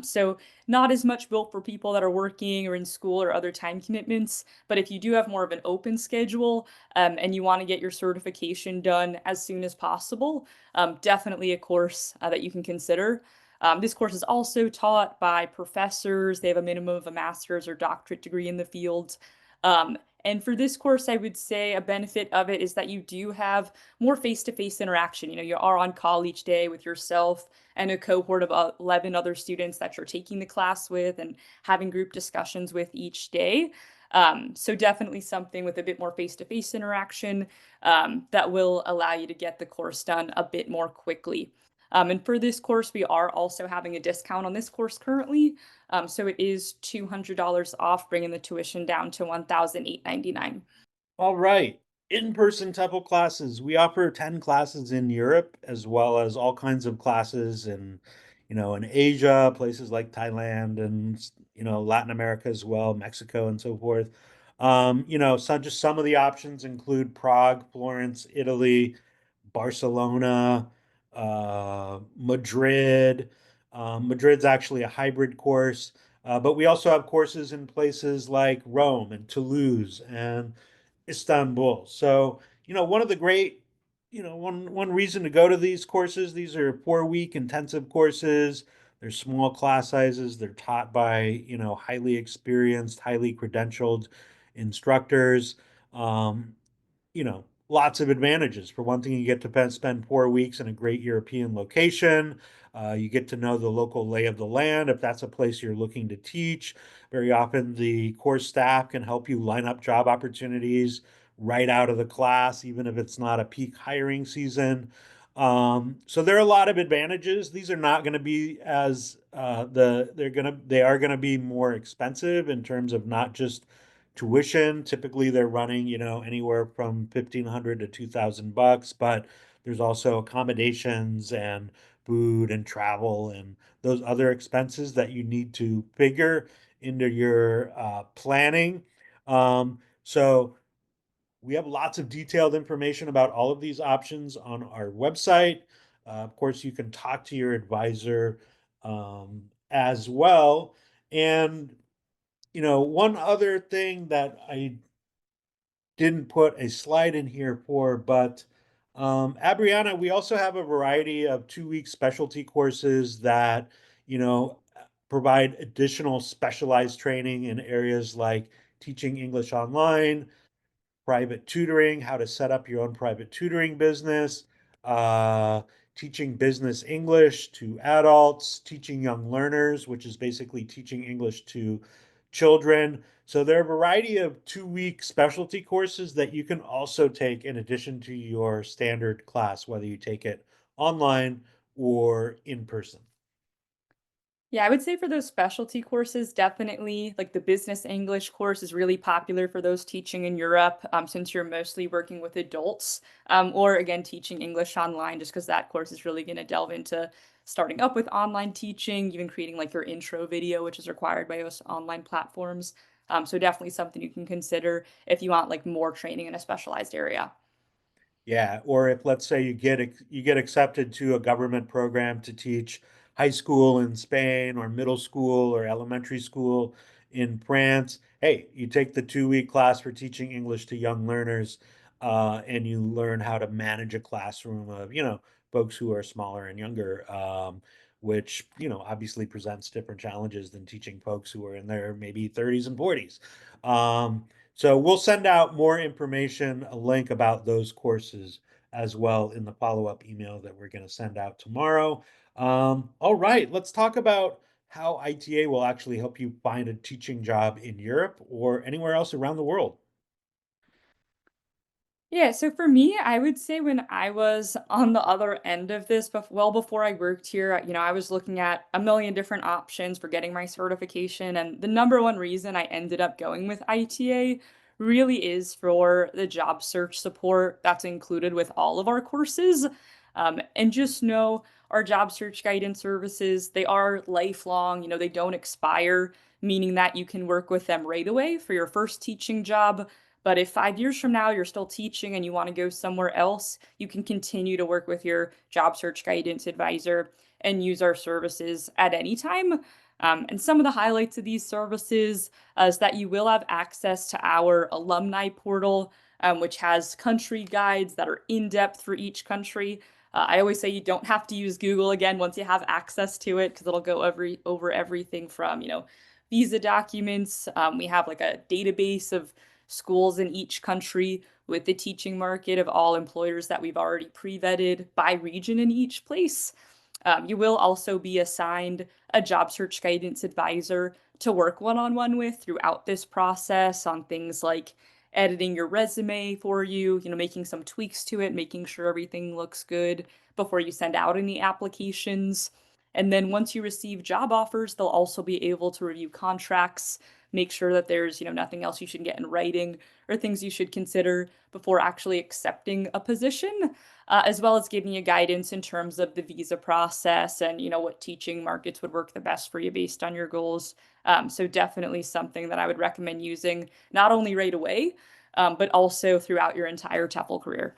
So not as much built for people that are working or in school or other time commitments. But if you do have more of an open schedule and you want to get your certification done as soon as possible, definitely a course that you can consider. This course is also taught by professors. They have a minimum of a master's or doctorate degree in the field. And for this course, I would say a benefit of it is that you do have more face-to-face interaction. You know, you are on call each day with yourself and a cohort of 11 other students that you're taking the class with and having group discussions with each day. So definitely something with a bit more face-to-face interaction that will allow you to get the course done a bit more quickly. And for this course, we are also having a discount on this course currently. So it is $200 off, bringing the tuition down to $1,899. All right. In-person TEFL classes. We offer 10 classes in Europe as well as all kinds of classes in Asia, places like Thailand and, Latin America as well, Mexico and so forth. Just some of the options include Prague, Florence, Italy, Barcelona, Madrid. Madrid's actually a hybrid course, but we also have courses in places like Rome and Toulouse and Istanbul. So, one of the great, one reason to go to these courses, these are 4-week intensive courses. They're small class sizes. They're taught by, highly experienced, highly credentialed instructors. Um, Lots of advantages. For one thing, you get to spend 4 weeks in a great European location. You get to know the local lay of the land if that's a place you're looking to teach. Very often, the course staff can help you line up job opportunities right out of the class, even if it's not a peak hiring season. So there are a lot of advantages. These are not going to be as they are going to be more expensive in terms of not just tuition. Typically, they're running, anywhere from 1,500 to 2,000 bucks, but there's also accommodations and food and travel and those other expenses that you need to figure into your planning. So we have lots of detailed information about all of these options on our website. Of course, you can talk to your advisor as well. And one other thing that I didn't put a slide in here for, but Abriana, we also have a variety of 2-week specialty courses that, provide additional specialized training in areas like teaching English online, private tutoring, how to set up your own private tutoring business, uh, teaching business English to adults, teaching young learners, which is basically teaching English to children. So there are a variety of 2-week specialty courses that you can also take in addition to your standard class, whether you take it online or in person. Yeah, I would say for those specialty courses, definitely like the business English course is really popular for those teaching in Europe, since you're mostly working with adults, or again, teaching English online, just because that course is really going to delve into starting up with online teaching, even creating like your intro video, which is required by most online platforms. So definitely something you can consider if you want like more training in a specialized area. Yeah, or if let's say you get accepted to a government program to teach high school in Spain or middle school or elementary school in France, hey, you take the 2 week class for teaching English to young learners, and you learn how to manage a classroom of, folks who are smaller and younger, which, obviously presents different challenges than teaching folks who are in their maybe 30s and 40s. Um, so we'll send out more information, a link about those courses as well in the follow-up email that we're going to send out tomorrow. All right, let's talk about how ITA will actually help you find a teaching job in Europe or anywhere else around the world. Yeah, so for me, I would say when I was on the other end of this, well before I worked here, I was looking at a million different options for getting my certification. And the number one reason I ended up going with ITA really is for the job search support that's included with all of our courses. And just know our job search guidance services, they are lifelong, they don't expire, meaning that you can work with them right away for your first teaching job. But if 5 years from now you're still teaching and you want to go somewhere else, you can continue to work with your job search guidance advisor and use our services at any time. And some of the highlights of these services is that you will have access to our alumni portal, which has country guides that are in depth for each country. I always say you don't have to use Google again once you have access to it because it'll go over everything from, visa documents. We have like a database of schools in each country with the teaching market of all employers that we've already pre-vetted by region in each place. You will also be assigned a job search guidance advisor to work one-on-one with throughout this process on things like editing your resume for you, making some tweaks to it, making sure everything looks good before you send out any applications. And then once you receive job offers, they'll also be able to review contracts, make sure that there's, nothing else you should get in writing or things you should consider before actually accepting a position, as well as giving you guidance in terms of the visa process and, what teaching markets would work the best for you based on your goals. So definitely something that I would recommend using not only right away, but also throughout your entire TEFL career.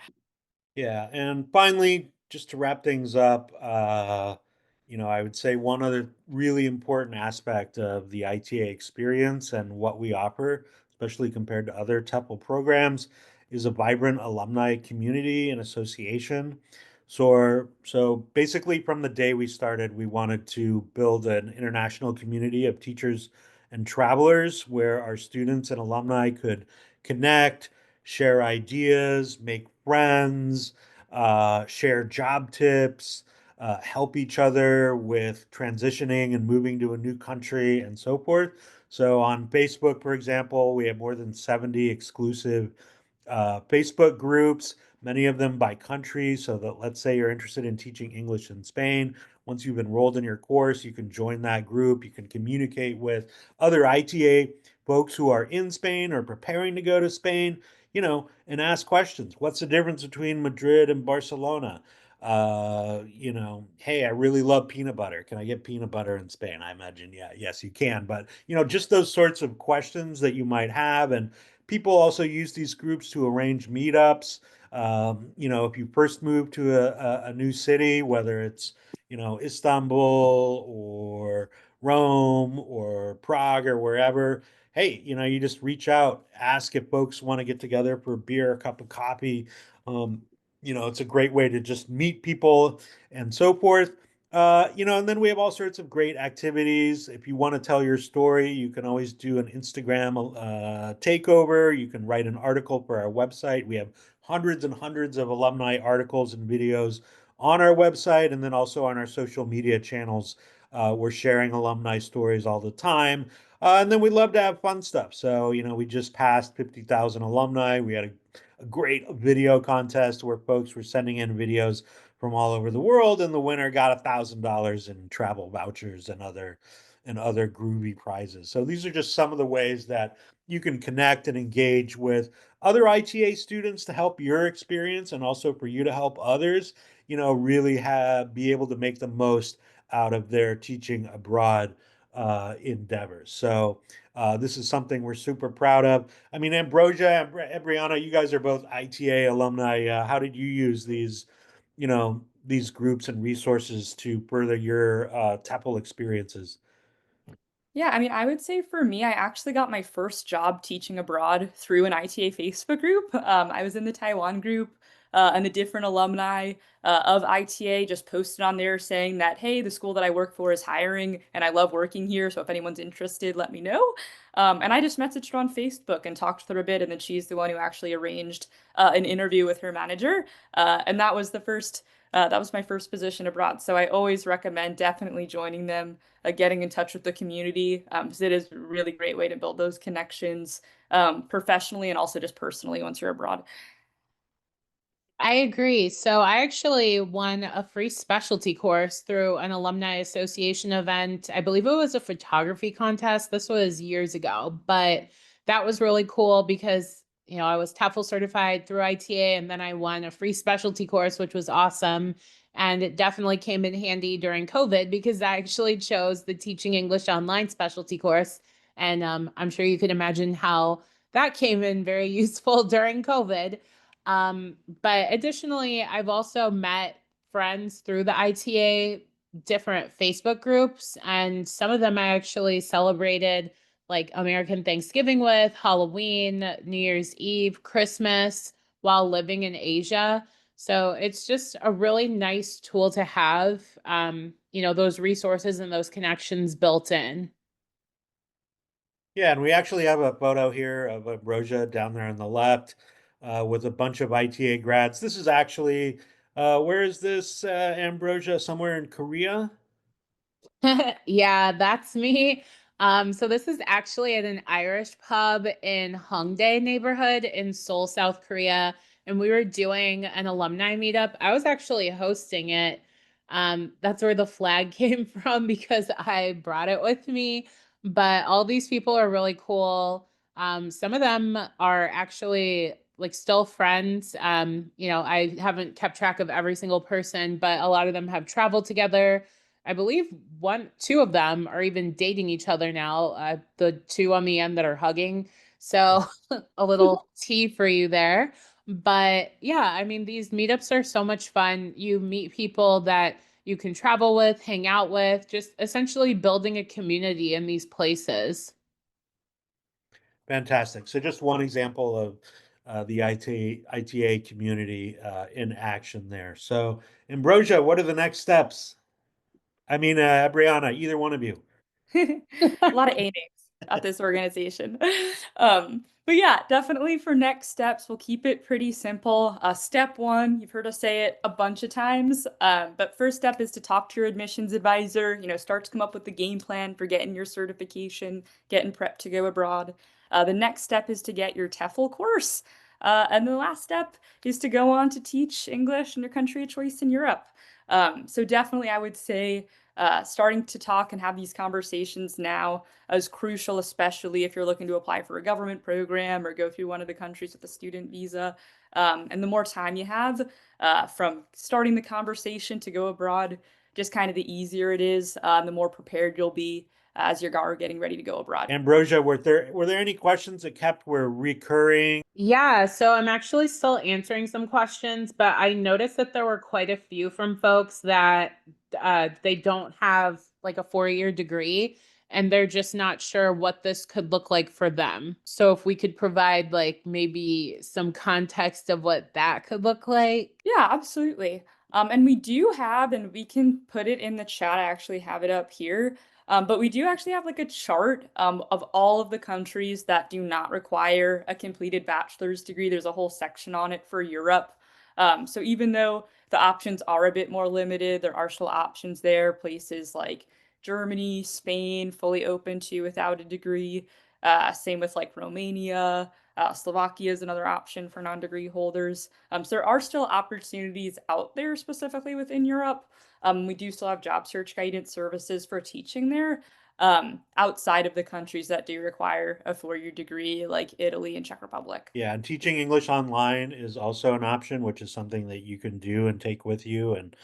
Yeah, and finally, just to wrap things up, I would say one other really important aspect of the ITA experience and what we offer, especially compared to other TEFL programs, is a vibrant alumni community and association. So basically, from the day we started, we wanted to build an international community of teachers and travelers where our students and alumni could connect, share ideas, make friends, share job tips, help each other with transitioning and moving to a new country and so forth. So on Facebook, for example, we have more than 70 exclusive Facebook groups, many of them by country. So that let's say you're interested in teaching English in Spain. Once you've enrolled in your course, you can join that group. You can communicate with other ITA folks who are in Spain or preparing to go to Spain, and ask questions. What's the difference between Madrid and Barcelona? Hey, I really love peanut butter. Can I get peanut butter in Spain? I imagine, yeah, yes, you can. But, just those sorts of questions that you might have. And people also use these groups to arrange meetups. If you first move to a new city, whether it's, Istanbul or Rome or Prague or wherever, hey, you just reach out, ask if folks want to get together for a beer, a cup of coffee. Um, it's a great way to just meet people and so forth. And then we have all sorts of great activities. If you want to tell your story, you can always do an Instagram takeover. You can write an article for our website. We have hundreds and hundreds of alumni articles and videos on our website and then also on our social media channels. We're sharing alumni stories all the time. And then we love to have fun stuff. So, we just passed 50,000 alumni. We had a great video contest where folks were sending in videos from all over the world, and the winner got $1,000 in travel vouchers and other groovy prizes. So these are just some of the ways that you can connect and engage with other ITA students to help your experience and also for you to help others, really be able to make the most out of their teaching abroad endeavors. So this is something we're super proud of. I mean, Ambrosia and Brianna, you guys are both ITA alumni. How did you use these groups and resources to further your TEFL experiences? Yeah, I mean, I would say for me, I actually got my first job teaching abroad through an ITA Facebook group. I was in the Taiwan group, and the different alumni of ITA just posted on there saying that, hey, the school that I work for is hiring, and I love working here. So if anyone's interested, let me know. And I just messaged her on Facebook and talked to her a bit, and then she's the one who actually arranged an interview with her manager. And that was the first. That was my first position abroad. So I always recommend definitely joining them, getting in touch with the community, because it is a really great way to build those connections professionally and also just personally once you're abroad. I agree. So I actually won a free specialty course through an alumni association event. I believe it was a photography contest. This was years ago, but that was really cool because, I was TEFL certified through ITA and then I won a free specialty course, which was awesome. And it definitely came in handy during COVID because I actually chose the Teaching English Online specialty course. And I'm sure you can imagine how that came in very useful during COVID. But additionally, I've also met friends through the ITA different Facebook groups, and some of them I actually celebrated like American Thanksgiving with, Halloween, New Year's Eve, Christmas while living in Asia. So it's just a really nice tool to have, those resources and those connections built in. Yeah, and we actually have a photo here of Ambrosia down there on the left with a bunch of ITA grads. This is actually, where is this, Ambrosia? Somewhere in Korea? Yeah, that's me. So this is actually at an Irish pub in Hongdae neighborhood in Seoul, South Korea, and we were doing an alumni meetup. I was actually hosting it. That's where the flag came from because I brought it with me. But all these people are really cool. Some of them are actually like still friends. I haven't kept track of every single person, but a lot of them have traveled together. I believe two of them are even dating each other now. The two on the end that are hugging. So a little tea for you there. But yeah, I mean, these meetups are so much fun. You meet people that you can travel with, hang out with, just essentially building a community in these places. Fantastic. So just one example of the ITA community in action there. So Ambrosia, what are the next steps? I mean, Brianna, either one of you. A lot of A names at this organization. But yeah, definitely for next steps, we'll keep it pretty simple. Step one, you've heard us say it a bunch of times, but first step is to talk to your admissions advisor, start to come up with the game plan for getting your certification, getting prepped to go abroad. The next step is to get your TEFL course. And the last step is to go on to teach English in your country of choice in Europe. So definitely, I would say starting to talk and have these conversations now is crucial, especially if you're looking to apply for a government program or go through one of the countries with a student visa. And the more time you have from starting the conversation to go abroad, just kind of the easier it is, the more prepared you'll be as you're getting ready to go abroad. Ambrosia, were there any questions that were recurring? Yeah, so I'm actually still answering some questions, but I noticed that there were quite a few from folks that they don't have like a 4-year degree and they're just not sure what this could look like for them. So if we could provide like maybe some context of what that could look like. Yeah, absolutely. And we do have, and we can put it in the chat. I actually have it up here. But we do actually have like a chart of all of the countries that do not require a completed bachelor's degree. There's a whole section on it for Europe. So even though the options are a bit more limited, there are still options there. Places like Germany, Spain, fully open to without a degree. Same with like Romania. Slovakia is another option for non-degree holders. So there are still opportunities out there specifically within Europe. We do still have job search guidance services for teaching there outside of the countries that do require a 4-year degree, like Italy and Czech Republic. Yeah, and teaching English online is also an option, which is something that you can do and take with you. And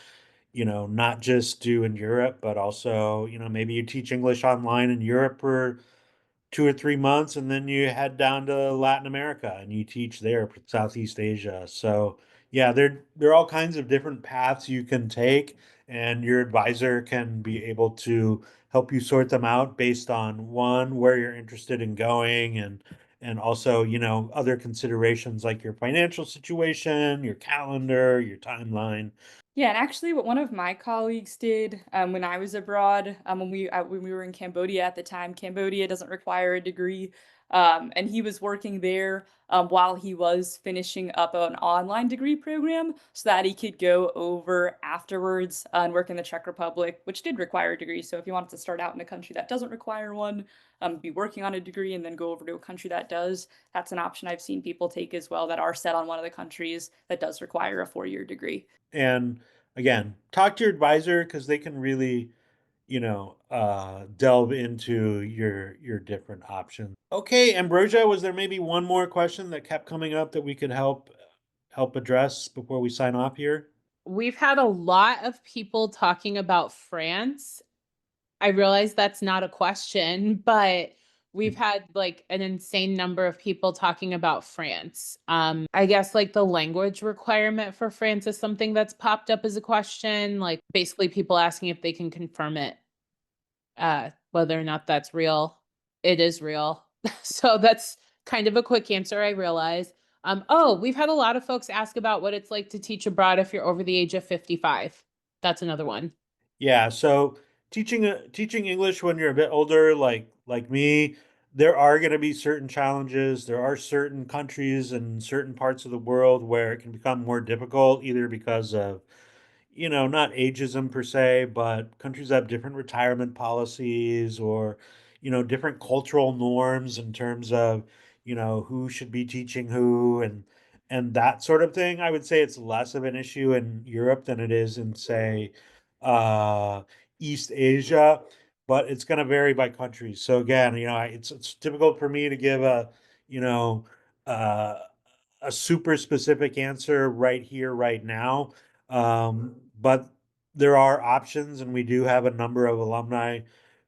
not just do in Europe, but also, maybe you teach English online in Europe for 2 or 3 months, and then you head down to Latin America and you teach there for Southeast Asia. So yeah, there are all kinds of different paths you can take, and your advisor can be able to help you sort them out based on one, where you're interested in going, and also, other considerations like your financial situation, your calendar, your timeline. Yeah, and actually, what one of my colleagues did when I was abroad, when we were in Cambodia at the time, Cambodia doesn't require a degree, and he was working there while he was finishing up an online degree program, so that he could go over afterwards and work in the Czech Republic, which did require a degree. So if you wanted to start out in a country that doesn't require one, be working on a degree, and then go over to a country that does, that's an option I've seen people take as well that are set on one of the countries that does require a 4-year degree. And again, talk to your advisor because they can really, delve into your different options. Okay, Ambrosia, was there maybe one more question that kept coming up that we could help address before we sign off here? We've had a lot of people talking about France. I realize that's not a question, but we've had like an insane number of people talking about France. I guess like the language requirement for France is something that's popped up as a question, like basically people asking if they can confirm it, whether or not that's real. It is real. So that's kind of a quick answer, I realize. Oh, we've had a lot of folks ask about what it's like to teach abroad if you're over the age of 55. That's another one. Yeah, so teaching English when you're a bit older, like me, there are going to be certain challenges. There are certain countries and certain parts of the world where it can become more difficult, either because of not ageism per se, but countries have different retirement policies, or, different cultural norms in terms of, who should be teaching who, and that sort of thing. I would say it's less of an issue in Europe than it is in, say, uh, East Asia, but it's going to vary by country. So again, it's difficult for me to give you know, uh, a super specific answer right here, right now. But there are options, and we do have a number of alumni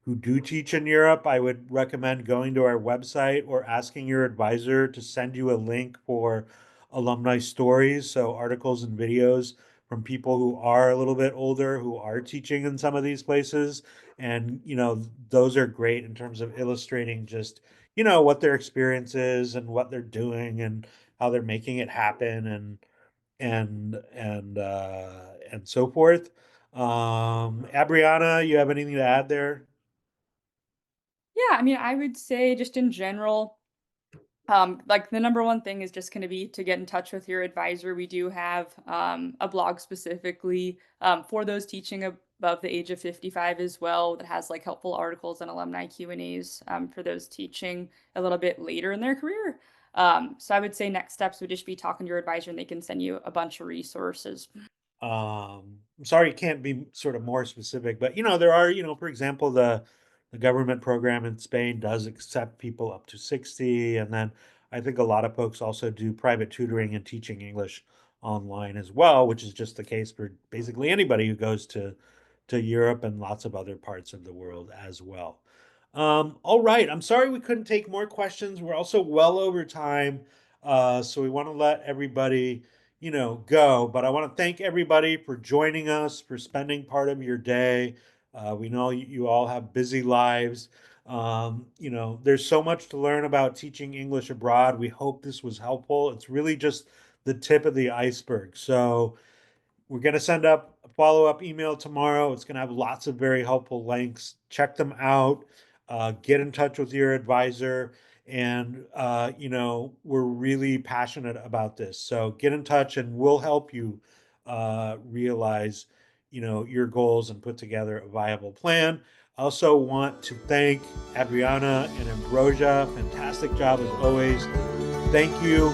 who do teach in Europe. I would recommend going to our website or asking your advisor to send you a link for alumni stories, so articles and videos from people who are a little bit older who are teaching in some of these places. And, those are great in terms of illustrating just, what their experience is and what they're doing and how they're making it happen, and so forth. Abriana, you have anything to add there? Yeah, I mean, I would say just in general, like the number one thing is just going to be to get in touch with your advisor. We do have a blog specifically for those teaching above the age of 55 as well that has like helpful articles and alumni Q&As for those teaching a little bit later in their career. So I would say next steps would just be talking to your advisor and they can send you a bunch of resources. I'm sorry, it can't be sort of more specific, but there are, for example, the government program in Spain does accept people up to 60, and then I think a lot of folks also do private tutoring and teaching English online as well, which is just the case for basically anybody who goes to Europe and lots of other parts of the world as well. All right. I'm sorry we couldn't take more questions. We're also well over time. So we want to let everybody, go. But I want to thank everybody for joining us, for spending part of your day. We know you all have busy lives. There's so much to learn about teaching English abroad. We hope this was helpful. It's really just the tip of the iceberg. So, we're going to send up a follow-up email tomorrow. It's going to have lots of very helpful links. Check them out. Get in touch with your advisor. And, we're really passionate about this. So get in touch and we'll help you realize, your goals and put together a viable plan. I also want to thank Adriana and Ambrosia. Fantastic job as always. Thank you.